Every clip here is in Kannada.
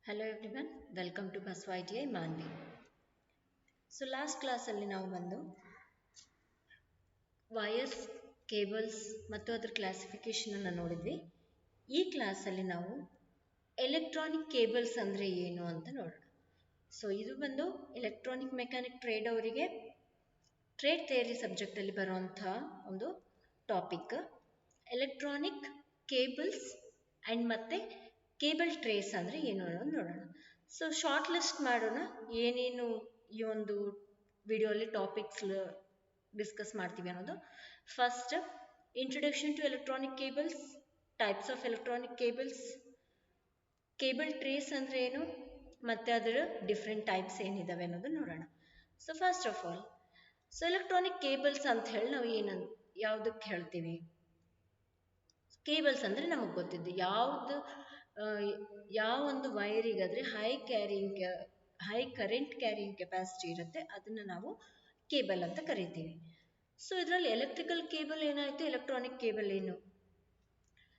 Hello everyone, welcome to Baswa ITI Manvi. So last class ಅಲ್ಲಿ ನಾವು ಬಂದು ವೈರ್ಸ್, ಕೇಬಲ್ಸ್ ಮತ್ತು ಅದರ ಕ್ಲಾಸಿಫಿಕೇಶನ್ ಅನ್ನು ನೋಡಿದ್ವಿ. ಈ ಕ್ಲಾಸ್ ಅಲ್ಲಿ ನಾವು ಎಲೆಕ್ಟ್ರಾನಿಕ್ ಕೇಬಲ್ಸ್ ಅಂದ್ರೆ ಏನು ಅಂತ ನೋಡೋಣ. ಸೊ ಇದು ಬಂದು ಎಲೆಕ್ಟ್ರಾನಿಕ್ ಮೆಕ್ಯಾನಿಕ್ ಟ್ರೇಡ್ ಅವರಿಗೆ ಟ್ರೇಡ್ ಥಿಯರಿ ಸಬ್ಜೆಕ್ಟ್ ಅಲ್ಲಿ ಬರುವಂತಹ ಒಂದು ಟಾಪಿಕ್. ಎಲೆಕ್ಟ್ರಾನಿಕ್ ಕೇಬಲ್ಸ್ ಅಂಡ್ ಮತ್ತೆ ಕೇಬಲ್ ಟ್ರೇಸ್ ಅಂದರೆ ಏನು ಅನ್ನೋದು ನೋಡೋಣ. ಸೊ ಶಾರ್ಟ್ ಲಿಸ್ಟ್ ಮಾಡೋಣ, ಏನೇನು ಈ ಒಂದು ವಿಡಿಯೋಲಿ ಟಾಪಿಕ್ಸ್ ಡಿಸ್ಕಸ್ ಮಾಡ್ತೀವಿ ಅನ್ನೋದು. First, introduction to electronic cables, types of electronic cables, cable trays ಅಂದರೆ ಏನು, ಮತ್ತು ಅದರ ಡಿಫ್ರೆಂಟ್ ಟೈಪ್ಸ್ ಏನಿದಾವೆ ಅನ್ನೋದು ನೋಡೋಣ. So first of all, so electronic cables ಅಂತ ಹೇಳಿ ನಾವು ಯಾವುದಕ್ಕೆ ಹೇಳ್ತೀವಿ? ಕೇಬಲ್ಸ್ ಅಂದರೆ ನಮಗೆ ಗೊತ್ತಿದ್ದು ಯಾವ ಒಂದು ವೈರಿಗಾದರೆ ಹೈ ಕರೆಂಟ್ ಕ್ಯಾರಿಂಗ್ ಕೆಪಾಸಿಟಿ ಇರುತ್ತೆ, ಅದನ್ನು ನಾವು ಕೇಬಲ್ ಅಂತ ಕರಿತೀವಿ. ಸೊ ಇದರಲ್ಲಿ ಎಲೆಕ್ಟ್ರಿಕಲ್ ಕೇಬಲ್ ಏನಾಯಿತು, ಎಲೆಕ್ಟ್ರಾನಿಕ್ ಕೇಬಲ್ ಏನು?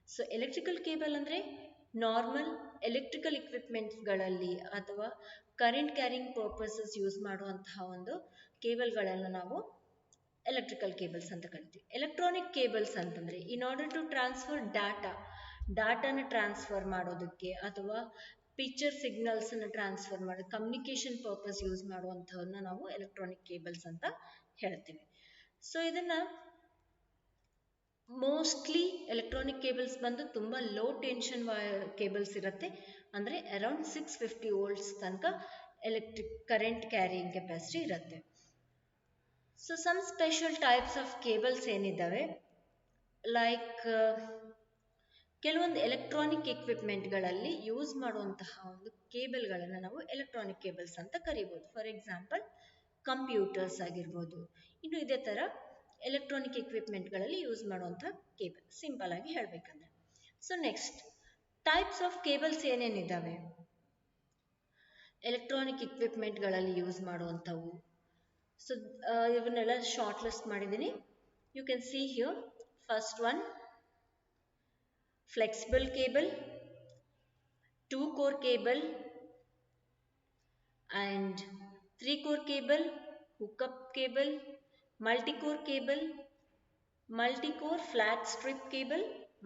ಸೊ ಎಲೆಕ್ಟ್ರಿಕಲ್ ಕೇಬಲ್ ಅಂದರೆ ನಾರ್ಮಲ್ ಎಲೆಕ್ಟ್ರಿಕಲ್ ಇಕ್ವಿಪ್ಮೆಂಟ್ಸ್ಗಳಲ್ಲಿ ಅಥವಾ ಕರೆಂಟ್ ಕ್ಯಾರಿಂಗ್ ಪರ್ಪಸಸ್ ಯೂಸ್ ಮಾಡುವಂತಹ ಒಂದು ಕೇಬಲ್ಗಳನ್ನು ನಾವು ಎಲೆಕ್ಟ್ರಿಕಲ್ ಕೇಬಲ್ಸ್ ಅಂತ ಕರಿತೀವಿ. ಎಲೆಕ್ಟ್ರಾನಿಕ್ ಕೇಬಲ್ಸ್ ಅಂತಂದರೆ ಇನ್ ಆರ್ಡರ್ ಟು ಟ್ರಾನ್ಸ್ಫರ್ ಡಾಟಾನ ಟ್ರಾನ್ಸ್ಫರ್ ಮಾಡೋದಕ್ಕೆ ಅಥವಾ ಪಿಕ್ಚರ್ ಸಿಗ್ನಲ್ಸನ್ನು ಟ್ರಾನ್ಸ್ಫರ್ ಮಾಡೋದು, ಕಮ್ಯುನಿಕೇಷನ್ ಪರ್ಪಸ್ ಯೂಸ್ ಮಾಡುವಂಥವನ್ನ ನಾವು ಎಲೆಕ್ಟ್ರಾನಿಕ್ ಕೇಬಲ್ಸ್ ಅಂತ ಹೇಳ್ತೀವಿ. ಸೊ ಇದನ್ನು ಮೋಸ್ಟ್ಲಿ ಎಲೆಕ್ಟ್ರಾನಿಕ್ ಕೇಬಲ್ಸ್ ಬಂದು ತುಂಬ ಲೋ ಟೆನ್ಷನ್ ಕೇಬಲ್ಸ್ ಇರುತ್ತೆ, ಅಂದರೆ ಅರೌಂಡ್ 650 ವೋಲ್ಟ್ಸ್ ತನಕ ಎಲೆಕ್ಟ್ರಿಕ್ ಕರೆಂಟ್ ಕ್ಯಾರಿಯಿಂಗ್ ಕೆಪಾಸಿಟಿ ಇರುತ್ತೆ. So some special types of cables ಏನಿದ್ದಾವೆ, ಲೈಕ್ ಕೆಲವೊಂದು ಎಲೆಕ್ಟ್ರಾನಿಕ್ ಎಕ್ವಿಪ್ಮೆಂಟ್ಗಳಲ್ಲಿ ಯೂಸ್ ಮಾಡುವಂತಹ ಒಂದು ಕೇಬಲ್ಗಳನ್ನು ನಾವು ಎಲೆಕ್ಟ್ರಾನಿಕ್ ಕೇಬಲ್ಸ್ ಅಂತ ಕರಿಬೋದು. ಫಾರ್ ಎಕ್ಸಾಂಪಲ್ ಕಂಪ್ಯೂಟರ್ಸ್ ಆಗಿರ್ಬೋದು. ಇನ್ನು ಇದೇ ಥರ ಎಲೆಕ್ಟ್ರಾನಿಕ್ ಎಕ್ವಿಪ್ಮೆಂಟ್ಗಳಲ್ಲಿ ಯೂಸ್ ಮಾಡುವಂಥ ಕೇಬಲ್, ಸಿಂಪಲ್ ಆಗಿ ಹೇಳಬೇಕಂದ್ರೆ. So next, types of cables ಏನೇನಿದ್ದಾವೆ ಎಲೆಕ್ಟ್ರಾನಿಕ್ ಎಕ್ವಿಪ್ಮೆಂಟ್ಗಳಲ್ಲಿ ಯೂಸ್ ಮಾಡುವಂಥವು. ಸೊ ಇವನ್ನೆಲ್ಲ ಶಾರ್ಟ್ ಲಿಸ್ಟ್ ಮಾಡಿದ್ದೀನಿ. You can see here. First one, flexible cable, 2-core cable and 3-core cable, hookup cable, multi-core cable, multi-core flat strip cable,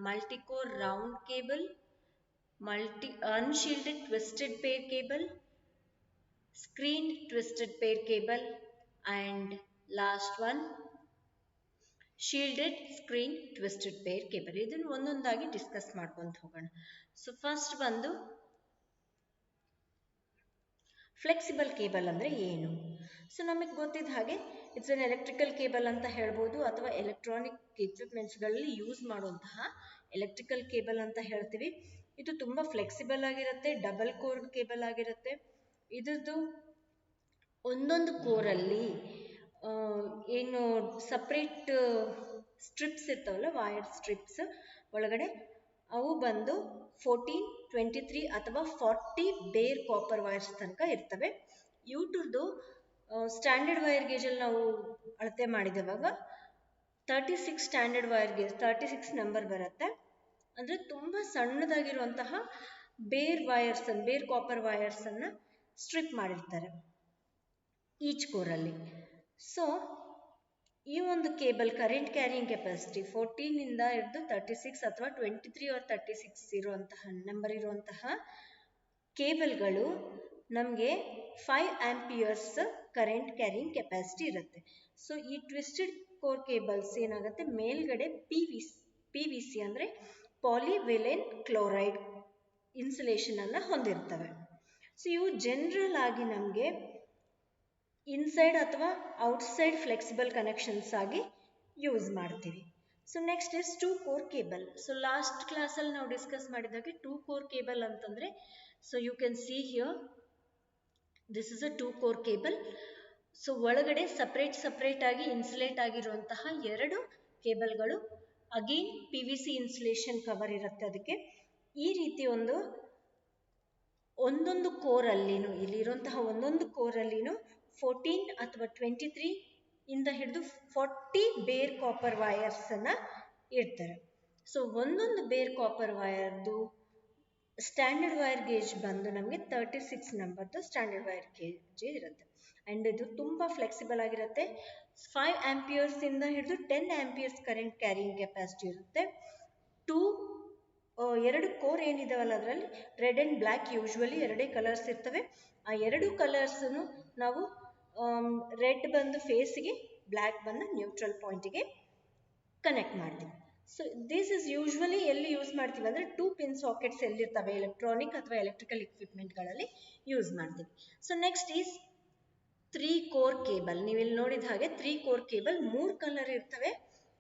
multi-core round cable, unshielded twisted pair cable, screened twisted pair cable, and last one, shielded screen twisted pair cable. ಇದನ್ನು ಒಂದೊಂದಾಗಿ ಡಿಸ್ಕಸ್ ಮಾಡ್ಕೊಂತ ಹೋಗೋಣ. ಸೊ ಫಸ್ಟ್ ಬಂದು ಫ್ಲೆಕ್ಸಿಬಲ್ ಕೇಬಲ್ ಅಂದರೆ ಏನು? ಸೊ ನಮಗೆ ಗೊತ್ತಿದ್ದ ಹಾಗೆ ಇಟ್ಸ್ ಅನ್ ಎಲೆಕ್ಟ್ರಿಕಲ್ ಕೇಬಲ್ ಅಂತ ಹೇಳ್ಬೋದು, ಅಥವಾ ಎಲೆಕ್ಟ್ರಾನಿಕ್ ಎಕ್ವಿಪ್ಮೆಂಟ್ಸ್ಗಳಲ್ಲಿ ಯೂಸ್ ಮಾಡುವಂತಹ ಎಲೆಕ್ಟ್ರಿಕಲ್ ಕೇಬಲ್ ಅಂತ ಹೇಳ್ತೀವಿ. ಇದು ತುಂಬ ಫ್ಲೆಕ್ಸಿಬಲ್ ಆಗಿರುತ್ತೆ, ಡಬಲ್ ಕೋರ್ ಕೇಬಲ್ ಆಗಿರುತ್ತೆ. ಇದ್ರದ್ದು ಒಂದೊಂದು ಕೋರಲ್ಲಿ ಏನು ಸಪ್ರೇಟ್ ಸ್ಟ್ರಿಪ್ಸ್ ಇರ್ತಾವಲ್ಲ, ವೈರ್ ಸ್ಟ್ರಿಪ್ಸ್ ಒಳಗಡೆ, ಅವು ಬಂದು 14, 23 ಅಥವಾ 40 ಬೇರ್ ಕಾಪರ್ ವೈರ್ಸ್ ತನಕ ಇರ್ತವೆ. ಇವ್ರದ್ದು ಸ್ಟ್ಯಾಂಡರ್ಡ್ ವೈರ್ ಗೇಜಲ್ಲಿ ನಾವು ಅಳತೆ ಮಾಡಿದವಾಗ 36 ಸ್ಟ್ಯಾಂಡರ್ಡ್ ವೈರ್ ಗೇಜ್ 36 ನಂಬರ್ ಬರುತ್ತೆ. ಅಂದರೆ ತುಂಬ ಸಣ್ಣದಾಗಿರುವಂತಹ ಬೇರ್ ಕಾಪರ್ ವೈರ್ಸನ್ನು ಸ್ಟ್ರಿಪ್ ಮಾಡಿರ್ತಾರೆ ಈಚ್ ಕೋರಲ್ಲಿ. ಸೊ ಈ ಒಂದು ಕೇಬಲ್ ಕರೆಂಟ್ ಕ್ಯಾರಿಯಿಂಗ್ ಕೆಪಾಸಿಟಿ 14 ಇಂದ ಹಿಡಿದು 36 ಅಥವಾ 23 or 36 ಇರುವಂತಹ ನಂಬರ್ ಇರುವಂತಹ ಕೇಬಲ್ಗಳು ನಮಗೆ 5 ಆಂಪಿಯರ್ಸ್ ಕರೆಂಟ್ ಕ್ಯಾರಿಯಿಂಗ್ ಕೆಪಾಸಿಟಿ ಇರುತ್ತೆ. ಸೊ ಈ ಟ್ವಿಸ್ಟೆಡ್ ಕೋರ್ ಕೇಬಲ್ಸ್ ಏನಾಗುತ್ತೆ, ಮೇಲ್ಗಡೆ ಪಿ ವಿ ಸಿ ಅಂದರೆ ಪಾಲಿವೆಲೆನ್ ಕ್ಲೋರೈಡ್ ಇನ್ಸುಲೇಷನ್ ಅನ್ನು ಹೊಂದಿರ್ತವೆ. ಸೊ ಇವು ಜನರಲ್ ಆಗಿ ನಮಗೆ ಇನ್ಸೈಡ್ ಅಥವಾ ಔಟ್ಸೈಡ್ ಫ್ಲೆಕ್ಸಿಬಲ್ ಕನೆಕ್ಷನ್ಸ್ ಆಗಿ ಯೂಸ್ ಮಾಡ್ತೀವಿ. So next is 2-core cable. So last ಕ್ಲಾಸಲ್ಲಿ ನಾವು ಡಿಸ್ಕಸ್ ಮಾಡಿದಾಗೆ 2-core ಕೇಬಲ್ ಅಂತಂದರೆ, so you can see here, this is a 2-core cable. So ಒಳಗಡೆ ಸಪ್ರೇಟ್ ಆಗಿ ಇನ್ಸುಲೇಟ್ ಆಗಿರುವಂತಹ 2 ಕೇಬಲ್ಗಳು, again P V C insulation cover ಇರುತ್ತೆ ಅದಕ್ಕೆ. ಈ ರೀತಿ ಒಂದೊಂದು ಕೋರಲ್ಲಿನೂ, ಇಲ್ಲಿರುವಂತಹ ಒಂದೊಂದು ಕೋರಲ್ಲಿನೂ 14 ಅಥವಾ 23 ಇಂದ ಹಿಡಿದು 40 ಬೇರ್ ಕಾಪರ್ ವೈರ್ಸನ್ನು ಇಡ್ತಾರೆ. ಸೊ ಒಂದೊಂದು ಬೇರ್ ಕಾಪರ್ ವೈರ್ದು ಸ್ಟ್ಯಾಂಡರ್ಡ್ ವೈರ್ ಗೇಜ್ ಬಂದು ನಮಗೆ 36 ನಂಬರ್ದು ಸ್ಟ್ಯಾಂಡರ್ಡ್ ವೈರ್ ಗೇಜ್ ಇರುತ್ತೆ. ಆ್ಯಂಡ್ ಇದು ತುಂಬ ಫ್ಲೆಕ್ಸಿಬಲ್ ಆಗಿರುತ್ತೆ. 5 ಆಂಪಿಯರ್ಸ್ ಇಂದ ಹಿಡಿದು 10 ಆಂಪಿಯರ್ಸ್ ಕರೆಂಟ್ ಕ್ಯಾರಿಯಿಂಗ್ ಕೆಪಾಸಿಟಿ ಇರುತ್ತೆ. ಎರಡು ಕೋರ್ ಏನಿದಾವಲ್ಲ ಅದರಲ್ಲಿ ರೆಡ್ ಆ್ಯಂಡ್ ಬ್ಲ್ಯಾಕ್ ಯೂಶ್ವಲಿ ಎರಡೇ ಕಲರ್ಸ್ ಇರ್ತವೆ. ಆ ಎರಡು ಕಲರ್ಸನ್ನು ನಾವು ರೆಡ್ ಬಂದು ಫೇಸ್ಗೆ, ಬ್ಲ್ಯಾಕ್ ಬಂದು ನ್ಯೂಟ್ರಲ್ ಪಾಯಿಂಟಿಗೆ ಕನೆಕ್ಟ್ ಮಾಡ್ತೀವಿ. ಸೊ ದಿಸ್ ಇಸ್ ಯೂಶ್ವಲಿ ಎಲ್ಲಿ ಯೂಸ್ ಮಾಡ್ತೀವಿ ಅಂದರೆ 2 ಪಿನ್ ಸಾಕೆಟ್ಸ್ ಎಲ್ಲಿರ್ತವೆ ಎಲೆಕ್ಟ್ರಾನಿಕ್ ಅಥವಾ ಎಲೆಕ್ಟ್ರಿಕಲ್ ಇಕ್ವಿಪ್ಮೆಂಟ್ಗಳಲ್ಲಿ ಯೂಸ್ ಮಾಡ್ತೀವಿ. So next is 3 core cable. ನೀವು ಇಲ್ಲಿ ನೋಡಿದ ಹಾಗೆ 3 ಕೋರ್ ಕೇಬಲ್ 3 ಕಲರ್ ಇರ್ತವೆ,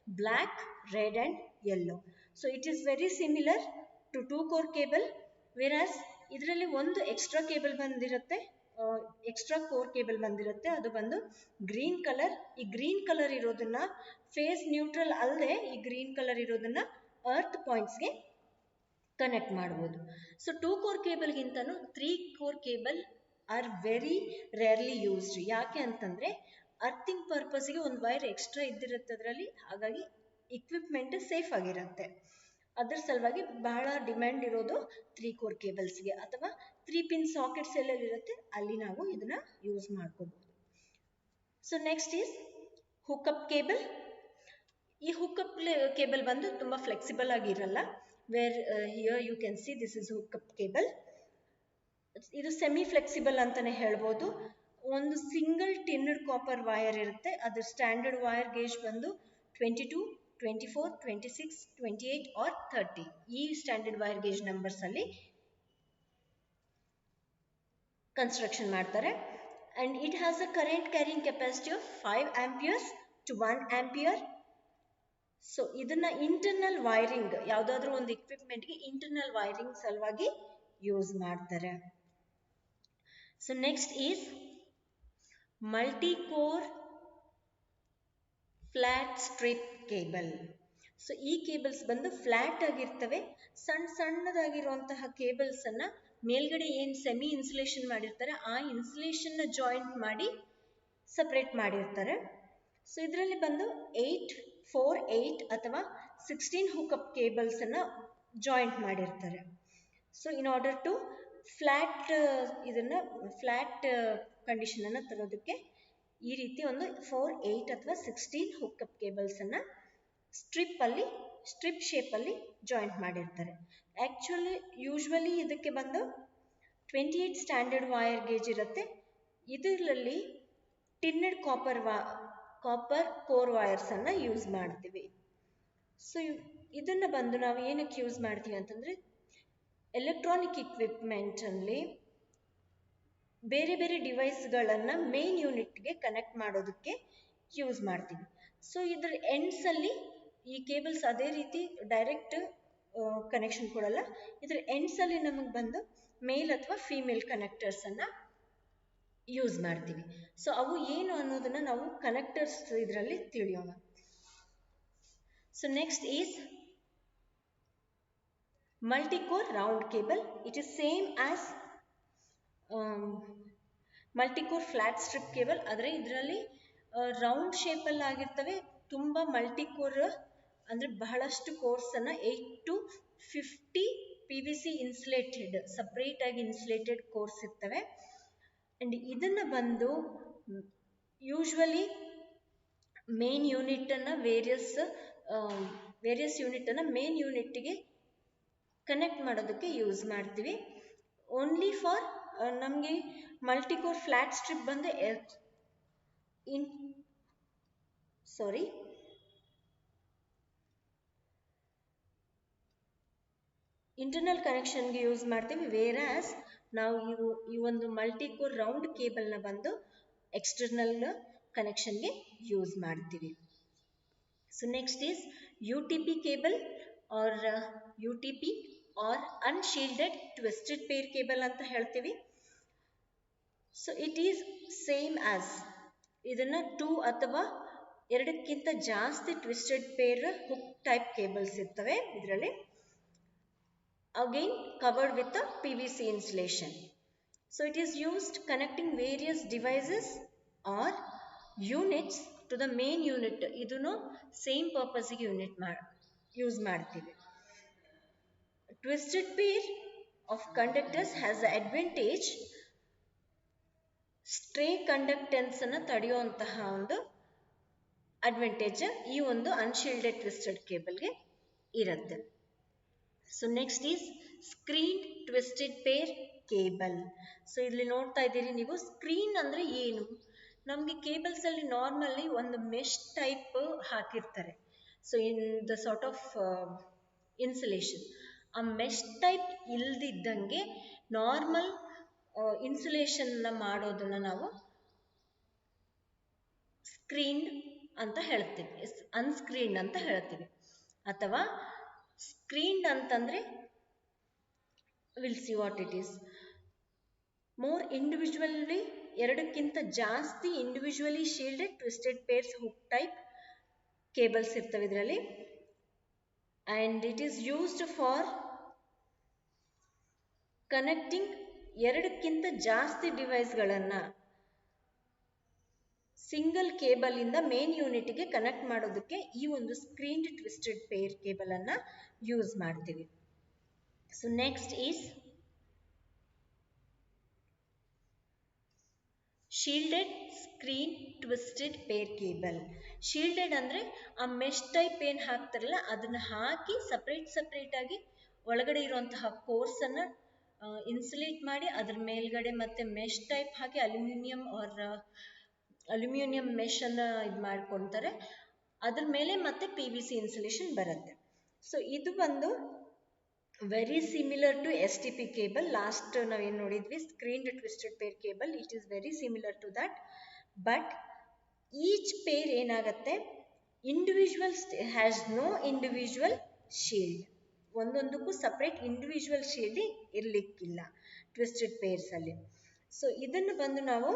black, red and yellow. So it is very similar to 2 core cable, whereas ಇದರಲ್ಲಿ ಒಂದು ಎಕ್ಸ್ಟ್ರಾ ಕೇಬಲ್ ಬಂದಿರುತ್ತೆ, ಎಕ್ಸ್ಟ್ರಾ ಕೋರ್ ಕೇಬಲ್ ಬಂದಿರುತ್ತೆ, ಅದು ಬಂದು ಗ್ರೀನ್ ಕಲರ್. ಈ ಗ್ರೀನ್ ಕಲರ್ ಇರೋದನ್ನ ಫೇಸ್ ನ್ಯೂಟ್ರಲ್ ಅಲ್ಲದೆ ಈ ಗ್ರೀನ್ ಕಲರ್ ಇರೋದನ್ನ ಅರ್ತ್ ಪಾಯಿಂಟ್ಸ್ಗೆ ಕನೆಕ್ಟ್ ಮಾಡ್ಬೋದು. ಸೊ 2 ಕೋರ್ ಕೇಬಲ್ಗಿಂತನೂ 3 core cable are very rarely used. ಯಾಕೆ ಅಂತಂದರೆ ಅರ್ಥಿಂಗ್ ಪರ್ಪಸ್ಗೆ ಒಂದು ವೈರ್ ಎಕ್ಸ್ಟ್ರಾ ಇದ್ದಿರುತ್ತೆ ಅದರಲ್ಲಿ, ಹಾಗಾಗಿ ಇಕ್ವಿಪ್ಮೆಂಟ್ ಸೇಫ್ ಆಗಿರುತ್ತೆ. ಅದರ ಸಲುವಾಗಿ ಬಹಳ ಡಿಮ್ಯಾಂಡ್ ಇರೋದು 3 ಕೋರ್ ಕೇಬಲ್ಸ್ಗೆ, ಅಥವಾ 3 ಪಿನ್ ಸಾಕೆಟ್ಸ್ ಎಲ್ಲೆಲ್ಲಿರುತ್ತೆ ಅಲ್ಲಿ ನಾವು ಇದನ್ನ ಯೂಸ್ ಮಾಡ್ಕೋಬಹುದು. So next is hookup cable. ಈ ಹುಕ್ಅಪ್ ಕೇಬಲ್ ಬಂದು ತುಂಬ ಫ್ಲೆಕ್ಸಿಬಲ್ ಆಗಿರಲ್ಲ. Where here you can see this is hookup cable. ಇದು ಸೆಮಿ ಫ್ಲೆಕ್ಸಿಬಲ್ ಅಂತಾನೆ ಹೇಳ್ಬೋದು. ಒಂದು ಸಿಂಗಲ್ ಟಿನ್ನಡ್ ಕಾಪರ್ ವೈರ್ ಇರುತ್ತೆ, ಅದ್ರ ಸ್ಟ್ಯಾಂಡರ್ಡ್ ವೈರ್ ಗೇಜ್ ಬಂದು 22, 24, 26, 28 or 30 ಈ ಸ್ಟ್ಯಾಂಡರ್ಡ್ ವೈರ್ ಗೇಜ್ ನಂಬರ್ಸ್ ಅಲ್ಲಿ ಕನ್ಸ್ಟ್ರಕ್ಷನ್ ಮಾಡ್ತಾರೆ. And it has a current carrying capacity of 5 amperes to 1 ampere. So ಇದನ್ನ ಇಂಟರ್ನಲ್ ವೈರಿಂಗ್, ಯಾವುದಾದ್ರೂ ಒಂದು ಇಕ್ವಿಪ್ಮೆಂಟ್ಗೆ ಇಂಟರ್ನಲ್ ವೈರಿಂಗ್ ಸಲುವಾಗಿ ಯೂಸ್ ಮಾಡ್ತಾರೆ. So next is multi core flat strip cable. So ಈ ಕೇಬಲ್ಸ್ ಬಂದು ಫ್ಲಾಟ್ ಆಗಿರ್ತವೆ. ಸಣ್ಣದಾಗಿರುವಂತಹ ಕೇಬಲ್ಸ್ ಅನ್ನ ಮೇಲ್ಗಡೆ ಏನು ಸೆಮಿ ಇನ್ಸುಲೇಷನ್ ಮಾಡಿರ್ತಾರೆ ಆ ಇನ್ಸುಲೇಷನ್ ಜಾಯಿಂಟ್ ಮಾಡಿ ಸಪ್ರೇಟ್ ಮಾಡಿರ್ತಾರೆ. ಸೊ ಇದರಲ್ಲಿ ಬಂದು 8, 4, 8 ಅಥವಾ 16 ಹುಕ್ಅಪ್ ಕೇಬಲ್ಸ್ ಅನ್ನ ಜಾಯಿಂಟ್ ಮಾಡಿರ್ತಾರೆ. So in order to flat ಇದನ್ನ ಫ್ಲಾಟ್ ಕಂಡೀಷನ್ ಅನ್ನ ತರೋದಕ್ಕೆ ಈ ರೀತಿ ಒಂದು 4, 8 ಅಥವಾ 16 ಹುಕ್ಅಪ್ ಕೇಬಲ್ಸ್ ಅನ್ನ ಸ್ಟ್ರಿಪ್ ಶೇಪ್ ಅಲ್ಲಿ ಜಾಯಿಂಟ್ ಮಾಡಿರ್ತಾರೆ. ಆಕ್ಚುಲಿ ಯೂಶ್ವಲಿ ಇದಕ್ಕೆ ಬಂದು 28 ಸ್ಟ್ಯಾಂಡರ್ಡ್ ವೈರ್ ಗೇಜ್ ಇರುತ್ತೆ. ಇದರಲ್ಲಿ ಟಿನ್ನಡ್ ಕಾಪರ್ ಕೋರ್ ವೈರ್ಸ್ ಅನ್ನ ಯೂಸ್ ಮಾಡ್ತೀವಿ. ಸೊ ಇದನ್ನ ಬಂದು ನಾವು ಏನಕ್ಕೆ ಯೂಸ್ ಮಾಡ್ತೀವಿ ಅಂತಂದ್ರೆ ಎಲೆಕ್ಟ್ರಾನಿಕ್ ಇಕ್ವಿಪ್ಮೆಂಟ್ ಅಲ್ಲಿ ಬೇರೆ ಬೇರೆ ಡಿವೈಸ್ಗಳನ್ನು ಮೇನ್ ಯೂನಿಟ್ಗೆ ಕನೆಕ್ಟ್ ಮಾಡೋದಕ್ಕೆ ಯೂಸ್ ಮಾಡ್ತೀವಿ. ಸೊ ಇದ್ರ ಎಂಡ್ಸ್ ಅಲ್ಲಿ ಈ ಕೇಬಲ್ಸ್ ಅದೇ ರೀತಿ ಡೈರೆಕ್ಟ್ ಕನೆಕ್ಷನ್ ಕೊಡಲ್ಲ. ಇದ್ರ ಎಂಡ್ಸ್ ಅಲ್ಲಿ ನಮಗೆ ಬಂದು ಮೇಲ್ ಅಥವಾ ಫೀಮೇಲ್ ಕನೆಕ್ಟರ್ಸ್ ಅನ್ನ ಯೂಸ್ ಮಾಡ್ತೀವಿ. ಸೊ ಅವು ಏನು ಅನ್ನೋದನ್ನ ನಾವು ಕನೆಕ್ಟರ್ಸ್ ಇದರಲ್ಲಿ ತಿಳಿಯೋಣ. So next is multi-core round cable. It is same as multi-core flat strip cable. ಆದರೆ ಇದರಲ್ಲಿ ರೌಂಡ್ ಶೇಪಲ್ಲಿ ಆಗಿರ್ತವೆ. ತುಂಬ ಮಲ್ಟಿಕೋರ್ ಅಂದರೆ ಬಹಳಷ್ಟು ಕೋರ್ಸನ್ನು 8 to 50 PVC ಇನ್ಸುಲೇಟೆಡ್ ಸಪ್ರೇಟ್ ಆಗಿ ಇನ್ಸುಲೇಟೆಡ್ ಕೋರ್ಸ್ ಇರ್ತವೆ. ಆ್ಯಂಡ್ ಇದನ್ನು ಬಂದು ಯೂಶ್ವಲಿ ಮೇನ್ ಯೂನಿಟನ್ನು ವೇರಿಯಸ್ ಯೂನಿಟನ್ನು ಮೇನ್ ಯೂನಿಟ್ಗೆ ಕನೆಕ್ಟ್ ಮಾಡೋದಕ್ಕೆ ಯೂಸ್ ಮಾಡ್ತೀವಿ. ಓನ್ಲಿ ಫಾರ್ ನಮಗೆ ಮಲ್ಟಿಕೋರ್ ಫ್ಲಾಟ್ ಸ್ಟ್ರಿಪ್ ಬಂದು ಇಂಟರ್ನಲ್ ಕನೆಕ್ಷನ್ಗೆ ಯೂಸ್ ಮಾಡ್ತೀವಿ. ವೇರಾಸ್ ನಾವು ಈ ಒಂದು ಮಲ್ಟಿಕೋರ್ ರೌಂಡ್ ಕೇಬಲ್ನ ಬಂದು ಎಕ್ಸ್ಟರ್ನಲ್ ಕನೆಕ್ಷನ್ಗೆ ಯೂಸ್ ಮಾಡ್ತೀವಿ. So next is UTP cable or UTP or unshielded twisted pair cable ಅಂತ ಹೇಳ್ತೀವಿ. So it is same as ಇದನ್ನ 2 ಅಥವಾ 2ಕ್ಕಿಂತ ಜಾಸ್ತಿ twisted peer hook type cables ಇರ್ತವೆ. ಇದರಲ್ಲಿ again covered with a PVC insulation. So it is used connecting various devices or units to the main unit. ಇದನ್ನು ಸೇಮ್ ಪರ್ಪಸ್ಗೆ ಯೂಸ್ ಮಾಡ್ತೀವಿ. Twisted peer of conductors has the advantage stray conductance ಅನ್ನು ತಡೆಯುವಂತಹ ಒಂದು ಅಡ್ವಾಂಟೇಜ್ ಈ ಒಂದು ಅನ್ಶೀಲ್ಡೆಡ್ ಟ್ವಿಸ್ಟೆಡ್ ಕೇಬಲ್ಗೆ ಇರುತ್ತೆ. So next is screen twisted pair cable. So ಇಲ್ಲಿ ನೋಡ್ತಾ ಇದ್ದೀರಿ ನೀವು, ಸ್ಕ್ರೀನ್ ಅಂದ್ರೆ ಏನು? ನಮಗೆ ಕೇಬಲ್ಸ್ ಅಲ್ಲಿ ನಾರ್ಮಲಿ ಒಂದು ಮೆಶ್ ಟೈಪ್ ಹಾಕಿರ್ತಾರೆ. So in the sort of insulation, ಆ ಮೆಶ್ ಟೈಪ್ ಇಲ್ದಿದ್ದಂಗೆ ನಾರ್ಮಲ್ ಇನ್ಸುಲೇಷನ್ ಮಾಡೋದನ್ನ ನಾವು ಸ್ಕ್ರೀನ್ಡ್ ಅಂತ ಹೇಳ್ತೀವಿ, ಅನ್ಸ್ಕ್ರೀನ್ಡ್ ಅಂತ ಹೇಳ್ತೀವಿ. ಅಥವಾ ಸ್ಕ್ರೀನ್ಡ್ ಅಂತಂದ್ರೆ will see what it is, more individually, ಎರಡಕ್ಕಿಂತ ಜಾಸ್ತಿ individually shielded twisted pairs hook type cables ಇರ್ತವೆ ಇದರಲ್ಲಿ. And it is used for connecting ಎರಡಕ್ಕಿಂತ ಜಾಸ್ತಿ ಡಿವೈಸ್ಗಳನ್ನ ಸಿಂಗಲ್ ಕೇಬಲ್ ಇಂದ ಮೇನ್ ಯೂನಿಟ್ಗೆ ಕನೆಕ್ಟ್ ಮಾಡೋದಕ್ಕೆ ಈ ಒಂದು ಸ್ಕ್ರೀನ್ಡ್ ಟ್ವಿಸ್ಟೆಡ್ ಪೇರ್ ಕೇಬಲ್ ಅನ್ನ ಯೂಸ್ ಮಾಡ್ತೀವಿ. So next is shielded screen twisted pair cable. Shielded ಅಂದ್ರೆ ಆ ಮೆಶ್ ಟೈಪ್ ಏನ್ ಹಾಕ್ತಾರಲ್ಲ ಅದನ್ನ ಹಾಕಿ ಸಪ್ರೇಟ್ ಆಗಿ ಒಳಗಡೆ ಇರುವಂತಹ ಕೋರ್ಸ್ ಅನ್ನ ಇನ್ಸುಲೇಟ್ ಮಾಡಿ ಅದ್ರ ಮೇಲ್ಗಡೆ ಮತ್ತೆ ಮೆಶ್ ಟೈಪ್ ಹಾಕಿ ಅಲ್ಯೂಮಿನಿಯಂ ಮೆಶ್ ಅನ್ನ ಇದು ಮಾಡ್ಕೊಳ್ತಾರೆ. ಅದ್ರ ಮೇಲೆ ಮತ್ತೆ PVC ಇನ್ಸುಲೇಷನ್ ಬರುತ್ತೆ. ಸೊ ಇದು ಒಂದು very similar to STP cable. Last ನಾವೇನು ನೋಡಿದ್ವಿ screened twisted pair cable, it is very similar to that. But each pair ಏನಾಗುತ್ತೆ, individual has no individual shield. ಒಂದೊಂದಕ್ಕೂ ಸಪ್ರೇಟ್ ಇಂಡಿವಿಜುವಲ್ ಶೀಲ್ಡ್ ಇರ್ಲಿಕ್ಕಿಲ್ಲ ಟ್ವಿಸ್ಟೆಡ್ ಪೇರ್ಸ್ ಅಲ್ಲಿ. ಸೊ ಇದನ್ನು ಬಂದು ನಾವು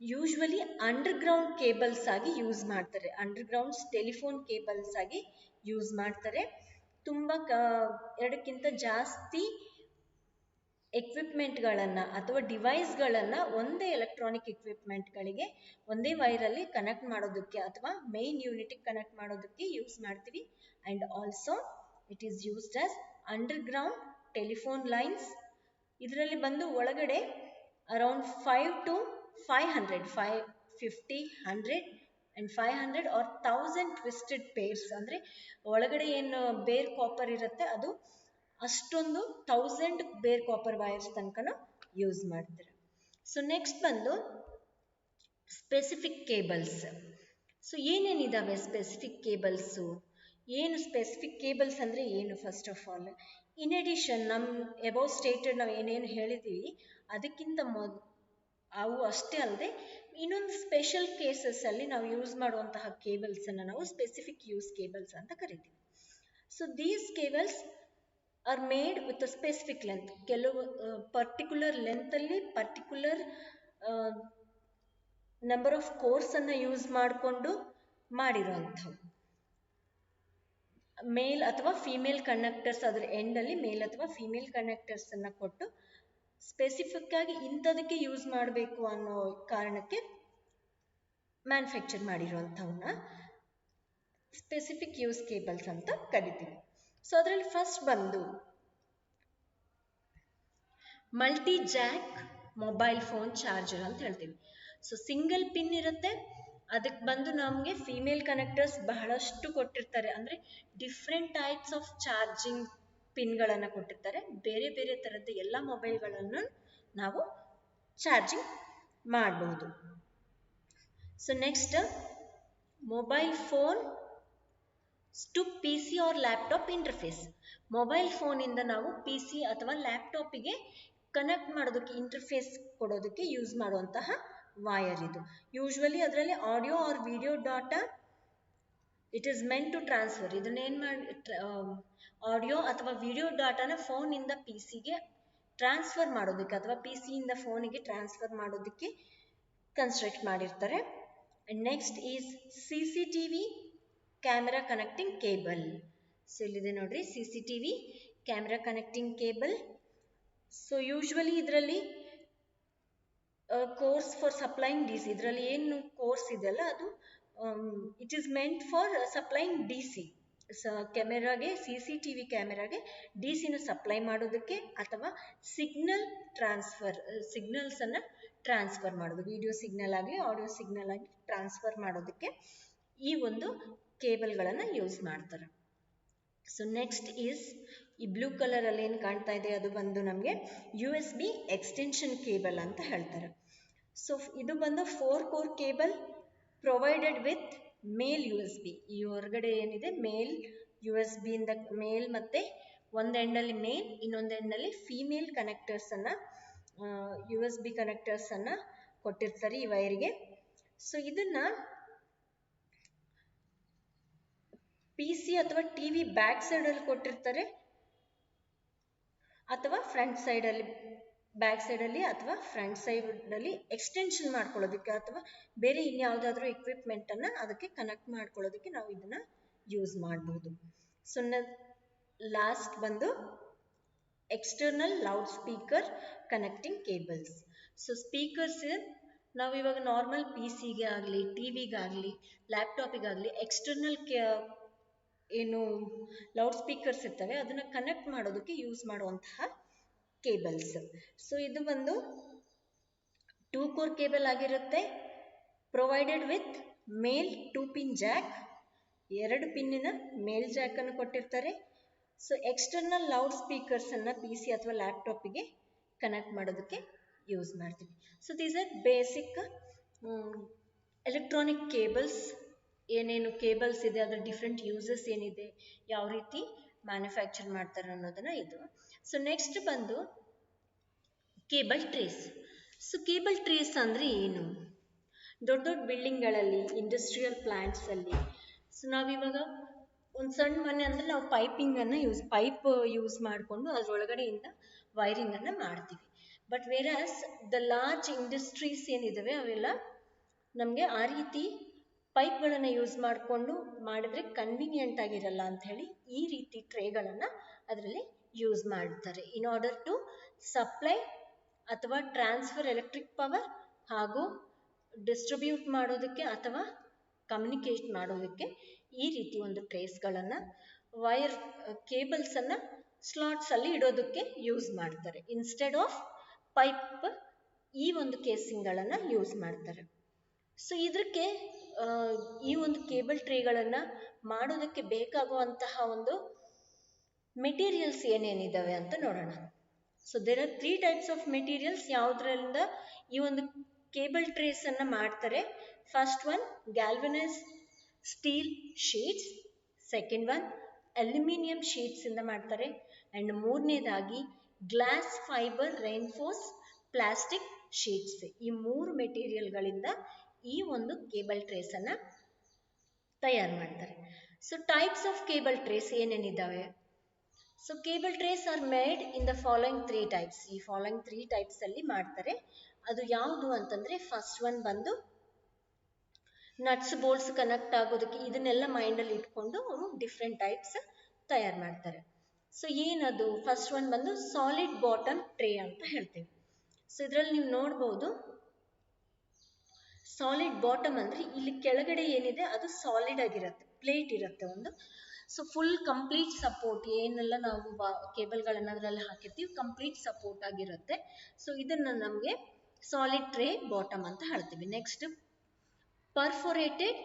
ಯೂಶ್ವಲಿ ಅಂಡರ್ಗ್ರೌಂಡ್ ಕೇಬಲ್ಸ್ ಆಗಿ ಯೂಸ್ ಮಾಡ್ತಾರೆ, ಅಂಡರ್ಗ್ರೌಂಡ್ ಟೆಲಿಫೋನ್ ಕೇಬಲ್ಸ್ ಆಗಿ ಯೂಸ್ ಮಾಡ್ತಾರೆ. ತುಂಬಾ ಎರಡಕ್ಕಿಂತ ಜಾಸ್ತಿ ಎಕ್ವಿಪ್ಮೆಂಟ್ಗಳನ್ನ ಅಥವಾ ಡಿವೈಸ್ಗಳನ್ನ ಒಂದೇ ಎಲೆಕ್ಟ್ರಾನಿಕ್ ಎಕ್ವಿಪ್ಮೆಂಟ್ಗಳಿಗೆ ಒಂದೇ ವೈರಲ್ಲಿ ಕನೆಕ್ಟ್ ಮಾಡೋದಕ್ಕೆ ಅಥವಾ ಮೇನ್ ಯೂನಿಟ್ ಕನೆಕ್ಟ್ ಮಾಡೋದಕ್ಕೆ ಯೂಸ್ ಮಾಡ್ತೀವಿ. And also it is used as underground telephone lines. ಇದರಲ್ಲಿ ಬಂದು ಒಳಗಡೆ around 5 to 500, 550, 100 and 500 or 1000 twisted pairs, ಅಂದ್ರೆ ಒಳಗಡೆ ಏನು ಬೇರ್ ಕಾಪರ್ ಇರುತ್ತೆ ಅದು ಅಷ್ಟೊಂದು 1000 ಬೇರ್ ಕಾಪರ್ ವೈರ್ಸ್ ತನಕನೂ ಯೂಸ್ ಮಾಡ್ತಾರೆ. ಸೊ ನೆಕ್ಸ್ಟ್ ಬಂದು ಸ್ಪೆಸಿಫಿಕ್ ಕೇಬಲ್ಸ್. ಸೊ ಏನೇನಿದಾವೆ ಸ್ಪೆಸಿಫಿಕ್ ಕೇಬಲ್ಸು? ಏನು ಸ್ಪೆಸಿಫಿಕ್ ಕೇಬಲ್ಸ್ ಅಂದ್ರೆ ಏನು? First of all, in addition above stated ನಾವು ಏನೇನು ಹೇಳಿದ್ದೀವಿ ಅದಕ್ಕಿಂತ ಅವು ಅಷ್ಟೇ ಅಲ್ಲದೆ ಇನ್ನೊಂದು ಸ್ಪೆಷಲ್ ಕೇಸಸ್ ಅಲ್ಲಿ ನಾವು ಯೂಸ್ ಮಾಡುವಂತಹ ಕೇಬಲ್ಸ್ ಅನ್ನು ನಾವು ಸ್ಪೆಸಿಫಿಕ್ ಯೂಸ್ ಕೇಬಲ್ಸ್ ಅಂತ ಕರಿತೀವಿ. So these cables are made with a specific length. ಕೆಲವು ಪರ್ಟಿಕ್ಯುಲರ್ ಲೆಂತ್ ಅಲ್ಲಿ ಪರ್ಟಿಕ್ಯುಲರ್ ನಂಬರ್ ಆಫ್ ಕೋರ್ಸ್ ಅನ್ನ ಯೂಸ್ ಮಾಡಿಕೊಂಡು ಮಾಡಿರುವಂಥವು. ಮೇಲ್ ಅಥವಾ ಫಿಮೇಲ್ ಕಂಡಕ್ಟರ್ಸ್ ಅದರ ಎಂಡ್ ಅಲ್ಲಿ ಮೇಲ್ ಅಥವಾ ಫಿಮೇಲ್ ಕಂಡಕ್ಟರ್ಸ್ ಅನ್ನ ಕೊಟ್ಟು ಸ್ಪೆಸಿಫಿಕ್ ಆಗಿ ಇಂಥದಕ್ಕೆ ಯೂಸ್ ಮಾಡಬೇಕು ಅನ್ನೋ ಕಾರಣಕ್ಕೆ ಮ್ಯಾನುಫ್ಯಾಕ್ಚರ್ ಮಾಡಿರುವಂಥವನ್ನ ಸ್ಪೆಸಿಫಿಕ್ ಯೂಸ್ ಕೇಬಲ್ಸ್ ಅಂತ ಕರಿತೀವಿ. ಸೊ ಅದರಲ್ಲಿ ಫಸ್ಟ್ ಬಂದು multi Jack mobile phone charger ಅಂತ ಹೇಳ್ತೀವಿ. ಸೊ ಸಿಂಗಲ್ ಪಿನ್ ಇರುತ್ತೆ, ಅದಕ್ಕೆ ಬಂದು ನಮಗೆ ಫಿಮೇಲ್ ಕನೆಕ್ಟರ್ಸ್ ಬಹಳಷ್ಟು ಕೊಟ್ಟಿರ್ತಾರೆ, ಅಂದ್ರೆ ಡಿಫ್ರೆಂಟ್ ಟೈಪ್ಸ್ ಆಫ್ ಚಾರ್ಜಿಂಗ್ ಪಿನ್ಗಳನ್ನು ಕೊಟ್ಟಿರ್ತಾರೆ. ಬೇರೆ ಬೇರೆ ಥರದ ಎಲ್ಲ ಮೊಬೈಲ್ಗಳನ್ನು ನಾವು ಚಾರ್ಜಿಂಗ್ ಮಾಡಬಹುದು. So next mobile phone to PC or laptop interface. Mobile ಫೋನಿಂದ ನಾವು PC ಅಥವಾ ಲ್ಯಾಪ್ಟಾಪಿಗೆ ಕನೆಕ್ಟ್ ಮಾಡೋದಕ್ಕೆ ಇಂಟರ್ಫೇಸ್ ಕೊಡೋದಕ್ಕೆ ಯೂಸ್ ಮಾಡುವಂತಹ ವೈರ್ ಇದು. ಯೂಶ್ವಲಿ ಅದರಲ್ಲಿ audio or video data it is meant to transfer. ಇದನ್ನೇನು ಆಡಿಯೋ ಅಥವಾ ವಿಡಿಯೋ ಡಾಟಾನ ಫೋನಿಂದ PCಗೆ ಟ್ರಾನ್ಸ್ಫರ್ ಮಾಡೋದಕ್ಕೆ ಅಥವಾ PCಯಿಂದ ಫೋನಿಗೆ ಟ್ರಾನ್ಸ್ಫರ್ ಮಾಡೋದಕ್ಕೆ ಕನ್ಸ್ಟ್ರಕ್ಟ್ ಮಾಡಿರ್ತಾರೆ. And next is CCTV camera connecting cable. So ಇಲ್ಲಿದೆ ನೋಡ್ರಿ CCTV camera connecting cable. So usually ಇದರಲ್ಲಿ ಕೋರ್ಸ್ ಫಾರ್ ಸಪ್ಲೈಯಿಂಗ್ DC, ಇದರಲ್ಲಿ ಏನು ಕೋರ್ಸ್ ಇದೆಯಲ್ಲ ಅದು it is meant for supplying DC ಕ್ಯಾಮೆರಾಗೆ CCTV ಕ್ಯಾಮೆರಾಗೆ DC supply ಮಾಡೋದಕ್ಕೆ ಅಥವಾ ಸಿಗ್ನಲ್ಸ್ ಅನ್ನ ಟ್ರಾನ್ಸ್ಫರ್ ಮಾಡೋದು, ವಿಡಿಯೋ ಸಿಗ್ನಲ್ ಆಗಲಿ ಆಡಿಯೋ ಸಿಗ್ನಲ್ ಆಗಿ ಟ್ರಾನ್ಸ್ಫರ್ ಮಾಡೋದಕ್ಕೆ ಈ ಒಂದು ಕೇಬಲ್ಗಳನ್ನು ಯೂಸ್ ಮಾಡ್ತಾರೆ. ಸೊ ನೆಕ್ಸ್ಟ್ ಈಸ್ ಈ ಬ್ಲೂ ಕಲರ್ ಅಲ್ಲಿ ಏನು ಕಾಣ್ತಾ ಇದೆ ಅದು ಬಂದು ನಮಗೆ USB ಎಕ್ಸ್ಟೆನ್ಷನ್ ಕೇಬಲ್ ಅಂತ ಹೇಳ್ತಾರೆ. ಸೊ ಇದು ಬಂದು 4 core cable provided with male USB. ಈ ಹೊರಗಡೆ ಏನಿದೆ ಮೇಲ್ USB ಇಂದ ಮೇಲ್ ಮತ್ತೆ ಒಂದು ಎಂಡಲ್ಲಿ ಮೇಲ್ ಇನ್ನೊಂದು ಎಂಡಲ್ಲಿ ಫೀಮೇಲ್ ಕನೆಕ್ಟರ್ಸ್ ಅನ್ನ USB ಕನೆಕ್ಟರ್ಸ್ ಅನ್ನ ಕೊಟ್ಟಿರ್ತಾರೆ ಈ ವೈರ್ಗೆ. ಸೊ ಇದನ್ನ PC ಅಥವಾ TV ಬ್ಯಾಕ್ ಸೈಡ್ ಅಲ್ಲಿ ಕೊಟ್ಟಿರ್ತಾರೆ ಅಥವಾ ಫ್ರಂಟ್ ಸೈಡ್ ಅಲ್ಲಿ, ಬ್ಯಾಕ್ ಸೈಡ್ ಅಲ್ಲಿ ಅಥವಾ ಫ್ರಂಟ್ ಸೈಡ್ ಅಲ್ಲಿ ಎಕ್ಸ್ಟೆನ್ಷನ್ ಮಾಡ್ಕೊಳ್ಳೋದಕ್ಕೆ ಅಥವಾ ಬೇರೆ ಇನ್ಯಾವುದಾದ್ರೂ ಎಕ್ವಿಪ್ಮೆಂಟ್ ಅನ್ನ ಅದಕ್ಕೆ ಕನೆಕ್ಟ್ ಮಾಡ್ಕೊಳ್ಳೋದಕ್ಕೆ ನಾವು ಇದನ್ನ ಯೂಸ್ ಮಾಡಬಹುದು. ಸೊ ಲಾಸ್ಟ್ ಬಂದು external loud speaker connecting cables. So speakers ನಾವು ಇವಾಗ ನಾರ್ಮಲ್ PCಗೆ ಆಗಲಿ TVಗಾಗಲಿ ಲ್ಯಾಪ್ಟಾಪಿಗಾಗಲಿ ಎಕ್ಸ್ಟರ್ನಲ್ ಏನು ಲೌಡ್ ಸ್ಪೀಕರ್ಸ್ ಇರ್ತವೆ ಅದನ್ನ ಕನೆಕ್ಟ್ ಮಾಡೋದಕ್ಕೆ ಯೂಸ್ ಮಾಡುವಂತಹ ಕೇಬಲ್ಸ್. ಸೊ ಇದು ಬಂದು 2 ಕೋರ್ ಕೇಬಲ್ ಆಗಿರುತ್ತೆ, provided with male 2 pin jack, 2 ಪಿನ್ನಿನ ಮೇಲ್ ಜಾಕ್ ಅನ್ನು ಕೊಟ್ಟಿರ್ತಾರೆ. ಸೊ ಎಕ್ಸ್ಟರ್ನಲ್ ಲೌಡ್ ಸ್ಪೀಕರ್ಸ್ ಅನ್ನ PC ಅಥವಾ ಲ್ಯಾಪ್ಟಾಪಿಗೆ ಕನೆಕ್ಟ್ ಮಾಡೋದಕ್ಕೆ ಯೂಸ್ ಮಾಡ್ತೀವಿ. So these are basic electronic cables. ಏನೇನು ಕೇಬಲ್ಸ್ ಇದೆ ಅದರ ಡಿಫ್ರೆಂಟ್ ಯೂಸಸ್ ಏನಿದೆ, ಯಾವ ರೀತಿ ಮ್ಯಾನುಫ್ಯಾಕ್ಚರ್ ಮಾಡ್ತಾರೆ ಅನ್ನೋದನ್ನ ಇದು. ಸೊ ನೆಕ್ಸ್ಟ್ ಬಂದು cable trace. So cable trace ಅಂದ್ರೆ ಏನು? ದೊಡ್ಡ ದೊಡ್ಡ ಬಿಲ್ಡಿಂಗ್ಗಳಲ್ಲಿ ಇಂಡಸ್ಟ್ರಿಯಲ್ ಪ್ಲಾಂಟ್ಸ್ ಅಲ್ಲಿ ಸೊ ನಾವಿವಾಗ ಒಂದು ಸಣ್ಣ ಮನೆ ಅಂದ್ರೆ ನಾವು ಪೈಪ್ ಯೂಸ್ ಮಾಡಿಕೊಂಡು ಅದರೊಳಗಡೆಯಿಂದ ವೈರಿಂಗ್ ಅನ್ನ ಮಾಡ್ತೀವಿ. But whereas the large industries ಏನಿದಾವೆ ಅವೆಲ್ಲ ನಮಗೆ ಆ ರೀತಿ ಪೈಪ್ಗಳನ್ನು ಯೂಸ್ ಮಾಡಿಕೊಂಡು ಮಾಡಿದ್ರೆ ಕನ್ವೀನಿಯಂಟ್ ಆಗಿರಲ್ಲ ಅಂತ ಹೇಳಿ ಈ ರೀತಿ ಟ್ರೇಗಳನ್ನು ಅದರಲ್ಲಿ ಯೂಸ್ ಮಾಡ್ತಾರೆ ಇನ್ ಆರ್ಡರ್ ಟು ಸಪ್ಲೈ ಅಥವಾ ಟ್ರಾನ್ಸ್ಫರ್ ಎಲೆಕ್ಟ್ರಿಕ್ ಪವರ್ ಹಾಗೂ ಡಿಸ್ಟ್ರಿಬ್ಯೂಟ್ ಮಾಡೋದಕ್ಕೆ ಅಥವಾ ಕಮ್ಯುನಿಕೇಟ್ ಮಾಡೋದಕ್ಕೆ ಈ ರೀತಿ ಒಂದು ಟ್ರೇಸ್ಗಳನ್ನು ವೈರ್ ಕೇಬಲ್ಸನ್ನು ಸ್ಲಾಟ್ಸಲ್ಲಿ ಇಡೋದಕ್ಕೆ ಯೂಸ್ ಮಾಡ್ತಾರೆ. ಇನ್ಸ್ಟೆಡ್ ಆಫ್ ಪೈಪ್ ಈ ಒಂದು ಕೇಸಿಂಗ್ಗಳನ್ನು ಯೂಸ್ ಮಾಡ್ತಾರೆ. ಸೊ ಇದಕ್ಕೆ ಈ ಒಂದು ಕೇಬಲ್ ಟ್ರೇಗಳನ್ನು ಮಾಡೋದಕ್ಕೆ ಬೇಕಾಗುವಂತಹ ಒಂದು ಮೆಟೀರಿಯಲ್ಸ್ ಏನೇನಿದ್ದಾವೆ ಅಂತ ನೋಡೋಣ. So there are 3 types of materials ಯಾವುದರಿಂದ ಈ ಒಂದು ಕೇಬಲ್ ಟ್ರೇಸ್ ಅನ್ನ ಮಾಡ್ತಾರೆ. First one galvanise steel sheets, second one aluminium sheets ಇಂದ ಮಾಡ್ತಾರೆ, ಅಂಡ್ ಮೂರನೇದಾಗಿ glass fibre reinforce plastic sheets. ಈ 3 ಮೆಟೀರಿಯಲ್ಗಳಿಂದ ಈ ಒಂದು ಕೇಬಲ್ ಟ್ರೇಸ್ ಅನ್ನ ತಯಾರು ಮಾಡ್ತಾರೆ. So types of cable trays ಏನೇನಿದ್ದಾವೆ? So cable trays are made in the following 3 types. ಈ ಫಾಲೋಯಿಂಗ್ 3 ಟೈಪ್ಸ್ ಅಲ್ಲಿ ಮಾಡ್ತಾರೆ. ಅದು ಯಾವುದು ಅಂತಂದ್ರೆ ಫಸ್ಟ್ ಒನ್ ಬಂದು ನಟ್ಸ್ ಬೋಲ್ಟ್ಸ್ ಕನೆಕ್ಟ್ ಆಗೋದಕ್ಕೆ ಇದನ್ನೆಲ್ಲ ಮೈಂಡಲ್ಲಿ ಇಟ್ಕೊಂಡು ಅವರು ಡಿಫ್ರೆಂಟ್ ಟೈಪ್ಸ್ ತಯಾರು ಮಾಡ್ತಾರೆ. ಸೊ ಏನದು? ಫಸ್ಟ್ ಒನ್ ಬಂದು ಸಾಲಿಡ್ ಬಾಟಮ್ ಟ್ರೇ ಅಂತ ಹೇಳ್ತೀವಿ. ಸೊ ಇದರಲ್ಲಿ ನೀವು ನೋಡ್ಬೋದು ಸಾಲಿಡ್ ಬಾಟಮ್ ಅಂದ್ರೆ ಇಲ್ಲಿ ಕೆಳಗಡೆ ಏನಿದೆ ಅದು ಸಾಲಿಡ್ ಆಗಿರುತ್ತೆ, ಪ್ಲೇಟ್ ಇರುತ್ತೆ ಒಂದು. ಸೊ ಫುಲ್ ಕಂಪ್ಲೀಟ್ ಸಪೋರ್ಟ್ ಏನೆಲ್ಲ ನಾವು ಕೇಬಲ್ಗಳನ್ನ ಅದರಲ್ಲಿ ಹಾಕಿರ್ತೀವಿ ಕಂಪ್ಲೀಟ್ ಸಪೋರ್ಟ್ ಆಗಿರುತ್ತೆ. ಸೊ ಇದನ್ನ ನಮಗೆ ಸಾಲಿಡ್ ಟ್ರೇ ಬಾಟಮ್ ಅಂತ ಹೇಳ್ತೀವಿ. Next perforated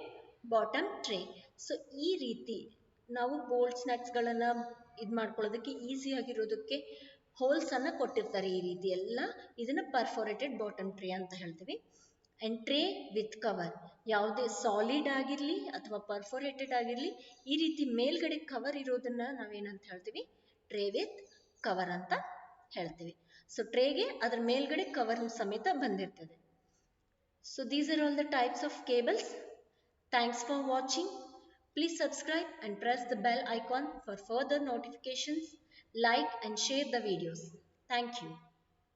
bottom tray. So ಈ ರೀತಿ ನಾವು ಬೋಲ್ಟ್ಸ್ ನಟ್ಸ್ಗಳನ್ನ ಇದು ಮಾಡ್ಕೊಳ್ಳೋದಕ್ಕೆ ಈಸಿ ಆಗಿರೋದಕ್ಕೆ ಹೋಲ್ಸ್ ಅನ್ನ ಕೊಟ್ಟಿರ್ತಾರೆ ಈ ರೀತಿ ಎಲ್ಲ. ಇದನ್ನ ಪರ್ಫೋರೇಟೆಡ್ ಬಾಟಮ್ ಟ್ರೇ ಅಂತ ಹೇಳ್ತೀವಿ. ಅಂಡ್ ಟ್ರೇ ವಿತ್ ಕವರ್, ಯಾವುದೇ ಸಾಲಿಡ್ ಆಗಿರಲಿ ಅಥವಾ ಪರ್ಫೋರೇಟೆಡ್ ಆಗಿರಲಿ ಈ ರೀತಿ ಮೇಲ್ಗಡೆ ಕವರ್ ಇರೋದನ್ನ ನಾವೇನಂತ ಹೇಳ್ತೀವಿ? ಟ್ರೇ ವಿತ್ ಕವರ್ ಅಂತ ಹೇಳ್ತೀವಿ. ಸೊ ಟ್ರೇಗೆ ಅದರ ಮೇಲ್ಗಡೆ ಕವರ್ ಸಮೇತ ಬಂದಿರ್ತದೆ. So these are all the types of cables. Thanks for watching. Please subscribe and press the bell icon for further notifications. Like and share the videos. Thank you.